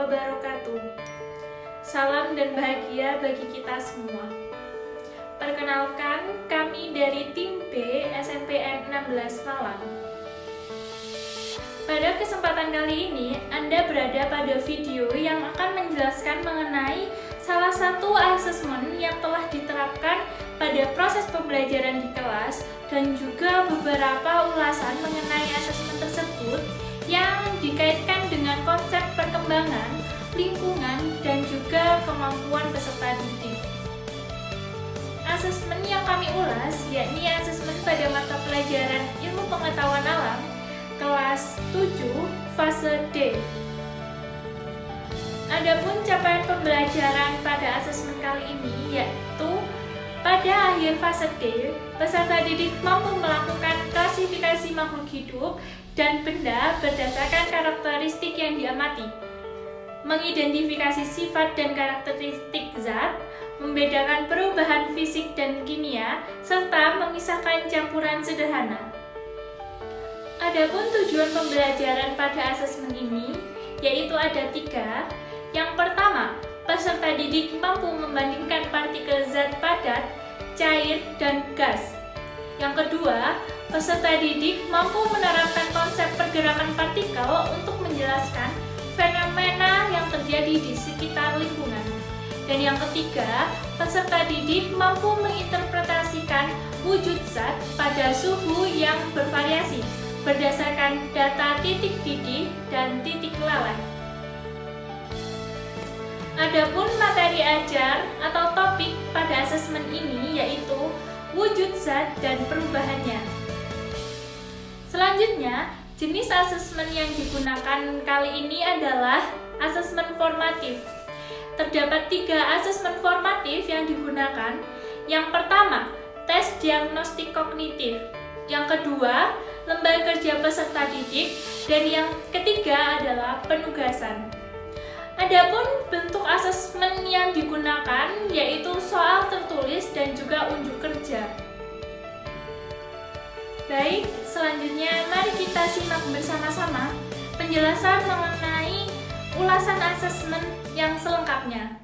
wabarakatuh. Salam dan bahagia bagi kita semua. Perkenalkan, kami dari tim B SNPN 16 Malang. Pada kesempatan kali ini, Anda berada pada video yang akan menjelaskan mengenai salah satu asesmen yang telah diterapkan pada proses pembelajaran di kelas dan juga beberapa ulasan mengenai asesmen tersebut yang dikaitkan dengan konsep perkembangan, lingkungan, dan juga kemampuan peserta didik. Asesmen yang kami ulas yakni asesmen pada mata pelajaran Ilmu Pengetahuan Alam kelas 7 fase D. Adapun capaian pembelajaran pada asesmen kali ini yaitu pada akhir fase D, peserta didik mampu melakukan klasifikasi makhluk hidup dan benda berdasarkan karakteristik yang diamati, mengidentifikasi sifat dan karakteristik zat, membedakan perubahan fisik dan kimia, serta memisahkan campuran sederhana. Adapun tujuan pembelajaran pada asesmen ini yaitu ada 3. Yang pertama, peserta didik mampu membandingkan partikel zat padat, cair, dan gas. Yang kedua, peserta didik mampu menerapkan konsep pergerakan partikel untuk menjelaskan fenomena yang terjadi di sekitar lingkungan. Dan yang ketiga, peserta didik mampu menginterpretasikan wujud zat pada suhu yang bervariasi berdasarkan data titik didih dan titik lalai. Adapun materi ajar atau topik pada asesmen ini yaitu wujud zat dan perubahannya. Selanjutnya, jenis asesmen yang digunakan kali ini adalah asesmen formatif. Terdapat 3 asesmen formatif yang digunakan. Yang pertama, tes diagnostik kognitif. Yang kedua, lembaga kerja peserta didik. Dan yang ketiga adalah penugasan. Adapun bentuk asesmen yang digunakan yaitu soal tertulis dan juga unjuk kerja. Baik, selanjutnya mari kita simak bersama-sama penjelasan mengenai ulasan asesmen yang selengkapnya.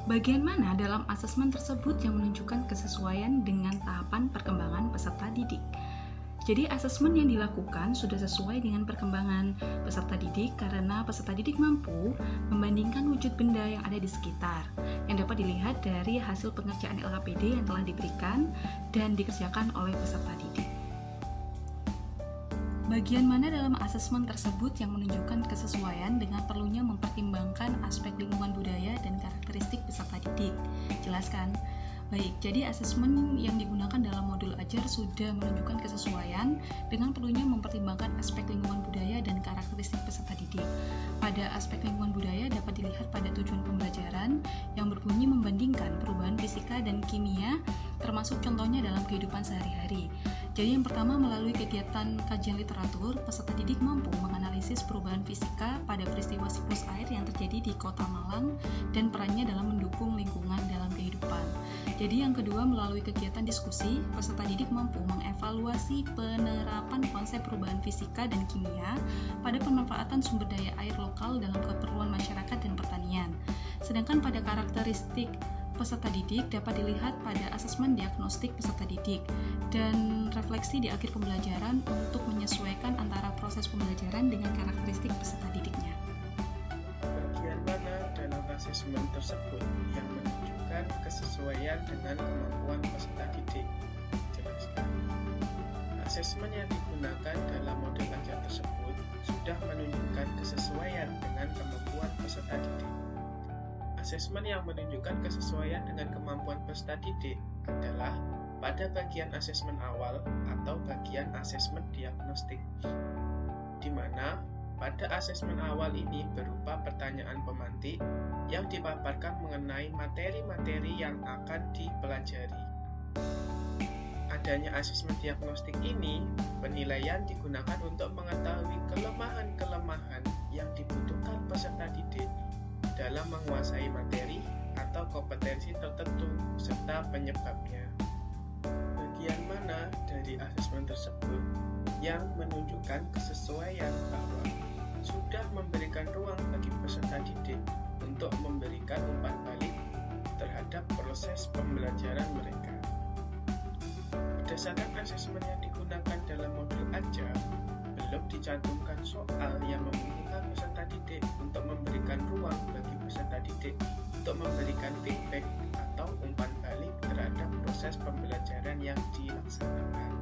Bagian mana dalam asesmen tersebut yang menunjukkan kesesuaian dengan tahapan perkembangan peserta didik? Jadi asesmen yang dilakukan sudah sesuai dengan perkembangan peserta didik karena peserta didik mampu membandingkan wujud benda yang ada di sekitar yang dapat dilihat dari hasil pengerjaan LKPD yang telah diberikan dan dikerjakan oleh peserta didik. Bagian mana dalam asesmen tersebut yang menunjukkan kesesuaian dengan perlunya mempertimbangkan aspek lingkungan budaya dan karakteristik peserta didik? Jelaskan. Baik, jadi asesmen yang digunakan dalam modul ajar sudah menunjukkan kesesuaian dengan perlunya mempertimbangkan aspek lingkungan budaya dan karakteristik peserta didik. Pada aspek lingkungan budaya dapat dilihat pada tujuan pembelajaran yang berbunyi membandingkan perubahan fisika dan kimia, termasuk contohnya dalam kehidupan sehari-hari. Jadi yang pertama, melalui kegiatan kajian literatur, peserta didik mampu menganalisis perubahan fisika pada peristiwa siklus air yang terjadi di Kota Malang dan perannya dalam mendukung lingkungan dalam kehidupan. Jadi yang kedua, melalui kegiatan diskusi, peserta didik mampu mengevaluasi penerapan konsep perubahan fisika dan kimia pada pemanfaatan sumber daya air lokal dalam keperluan masyarakat dan pertanian. Sedangkan pada karakteristik peserta didik dapat dilihat pada asesmen diagnostik peserta didik dan refleksi di akhir pembelajaran untuk menyesuaikan antara proses pembelajaran dengan karakteristik peserta didiknya. Bagian mana dalam asesmen tersebut yang menunjukkan kesesuaian dengan kemampuan peserta didik? Jelaskan. Asesmen yang digunakan dalam model ajar tersebut sudah menunjukkan kesesuaian dengan kemampuan peserta didik. Asesmen yang menunjukkan kesesuaian dengan kemampuan peserta didik adalah pada bagian asesmen awal atau bagian asesmen diagnostik, di mana pada asesmen awal ini berupa pertanyaan pemantik yang dipaparkan mengenai materi-materi yang akan dipelajari. Adanya asesmen diagnostik ini, penilaian digunakan untuk mengetahui kelemahan-kelemahan yang dibutuhkan peserta didik dalam menguasai materi atau kompetensi tertentu serta penyebabnya. Bagian mana dari asesmen tersebut yang menunjukkan kesesuaian bahwa sudah memberikan ruang bagi peserta peserta didik untuk memberikan umpan balik terhadap proses pembelajaran mereka. Berdasarkan asesmen yang digunakan dalam modul ajar, belum dicantumkan soal yang memungkinkan peserta didik untuk memberikan ruang bagi peserta didik untuk memberikan feedback atau umpan balik terhadap proses pembelajaran yang dilaksanakan.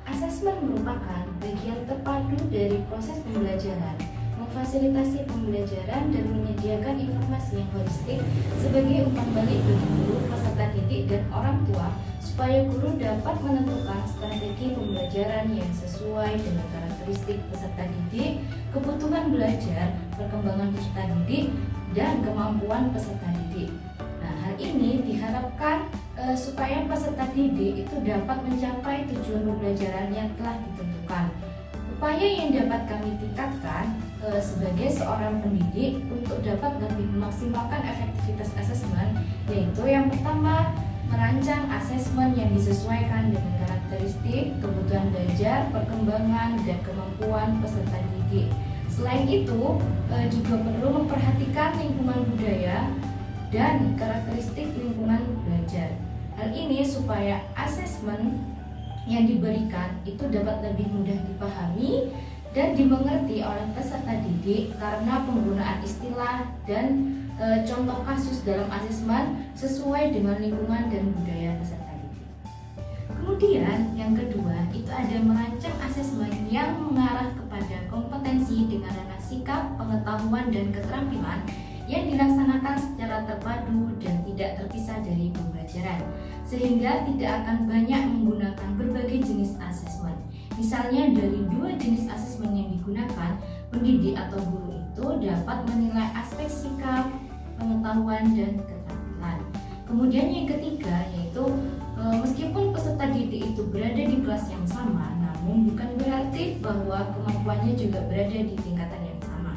Asesmen merupakan bagian terpadu dari proses pembelajaran, memfasilitasi pembelajaran dan menyediakan informasi yang holistik sebagai umpan balik bagi guru, peserta didik, dan orang tua supaya guru dapat menentukan strategi pembelajaran yang sesuai dengan karakteristik peserta didik, kebutuhan belajar, perkembangan peserta didik, dan kemampuan peserta didik. Nah, hal ini diharapkan supaya peserta didik itu dapat mencapai tujuan pembelajaran yang telah ditentukan. Upaya yang dapat kami tingkatkan sebagai seorang pendidik untuk dapat lebih memaksimalkan efektivitas asesmen, yaitu yang pertama, merancang asesmen yang disesuaikan dengan karakteristik, kebutuhan belajar, perkembangan, dan kemampuan peserta didik. Selain itu, juga perlu memperhatikan lingkungan budaya dan karakteristik lingkungan belajar. Hal ini supaya asesmen yang diberikan itu dapat lebih mudah dipahami dan dimengerti oleh peserta didik karena penggunaan istilah dan contoh kasus dalam asesmen sesuai dengan lingkungan dan budaya peserta didik. Kemudian yang kedua itu ada merancang asesmen yang mengarah kepada kompetensi dengan ranah sikap, pengetahuan, dan keterampilan yang dilaksanakan secara terpadu dan tidak terpisah dari pembelajaran, sehingga tidak akan banyak menggunakan berbagai jenis asesmen. Misalnya dari 2 jenis asesmen yang digunakan, pendidik atau guru itu dapat menilai aspek sikap, pengetahuan, dan keterampilan. Kemudian yang ketiga yaitu meskipun peserta didik itu berada di kelas yang sama, namun bukan berarti bahwa kemampuannya juga berada di tingkatan yang sama.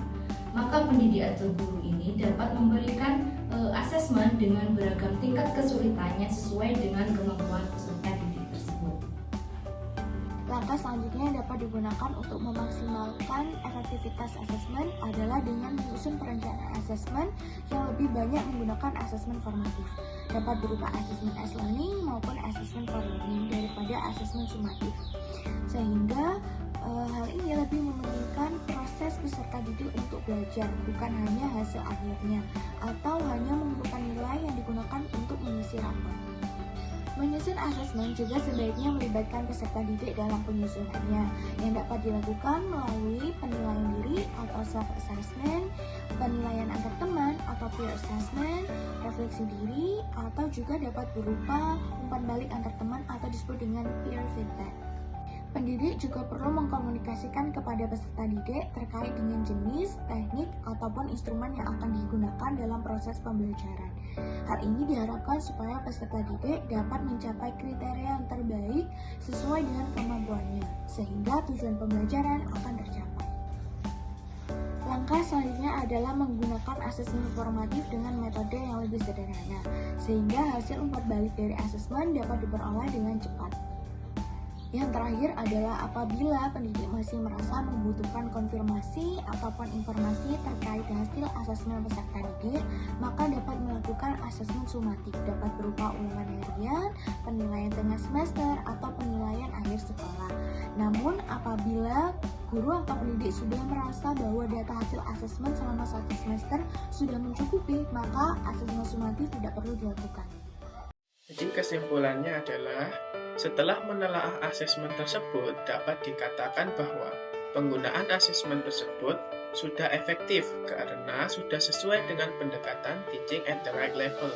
Maka pendidik atau guru ini dapat memberikan asesmen dengan beragam tingkat kesulitannya sesuai dengan kemampuan peserta didik tersebut. Langkah selanjutnya yang dapat digunakan untuk memaksimalkan efektivitas asesmen adalah dengan menyusun perencanaan asesmen yang lebih banyak menggunakan asesmen formatif. Dapat berupa asesmen S-learning maupun asesmen for learning daripada asesmen sumatif. Sehingga hal ini lebih mementingkan proses peserta didik untuk belajar, bukan hanya hasil akhirnya, atau hanya mengumpulkan nilai yang digunakan untuk mengisi rapor. Menyusun asesmen juga sebaiknya melibatkan peserta didik dalam penyusunannya, yang dapat dilakukan melalui penilaian diri atau self-assessment, penilaian antar teman atau peer assessment, refleksi diri, atau juga dapat berupa umpan balik antar teman atau disebut dengan peer feedback. Pendidik juga perlu mengkomunikasikan kepada peserta didik terkait dengan jenis, teknik, ataupun instrumen yang akan digunakan dalam proses pembelajaran. Hal ini diharapkan supaya peserta didik dapat mencapai kriteria yang terbaik sesuai dengan kemampuannya, sehingga tujuan pembelajaran akan tercapai. Langkah selanjutnya adalah menggunakan asesmen formatif dengan metode yang lebih sederhana, sehingga hasil umpan balik dari asesmen dapat diperoleh dengan cepat. Yang terakhir adalah apabila pendidik masih merasa membutuhkan konfirmasi ataupun informasi terkait hasil asesmen peserta didik, maka dapat melakukan asesmen sumatif, dapat berupa ulangan harian, penilaian tengah semester, atau penilaian akhir sekolah. Namun apabila guru atau pendidik sudah merasa bahwa data hasil asesmen selama 1 semester sudah mencukupi, maka asesmen sumatif tidak perlu dilakukan. Jadi kesimpulannya adalah, setelah menelaah asesmen tersebut, dapat dikatakan bahwa penggunaan asesmen tersebut sudah efektif karena sudah sesuai dengan pendekatan teaching at the right level,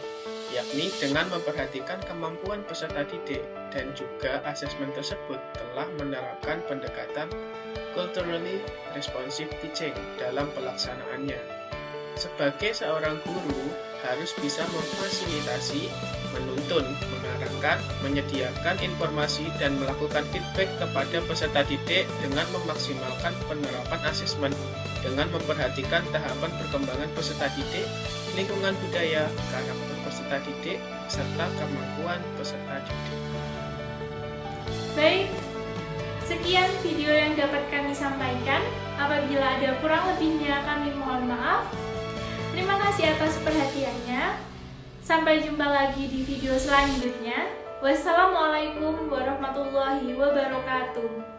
yakni dengan memperhatikan kemampuan peserta didik, dan juga asesmen tersebut telah menerapkan pendekatan culturally responsive teaching dalam pelaksanaannya. Sebagai seorang guru, harus bisa memfasilitasi, menuntun, mengarahkan, menyediakan informasi, dan melakukan feedback kepada peserta didik dengan memaksimalkan penerapan asesmen, dengan memperhatikan tahapan perkembangan peserta didik, lingkungan budaya, karakter peserta didik, serta kemampuan peserta didik. Baik, sekian video yang dapat kami sampaikan. Apabila ada kurang lebihnya, kami mohon maaf. Terima kasih atas perhatiannya. Sampai jumpa lagi di video selanjutnya. Wassalamualaikum warahmatullahi wabarakatuh.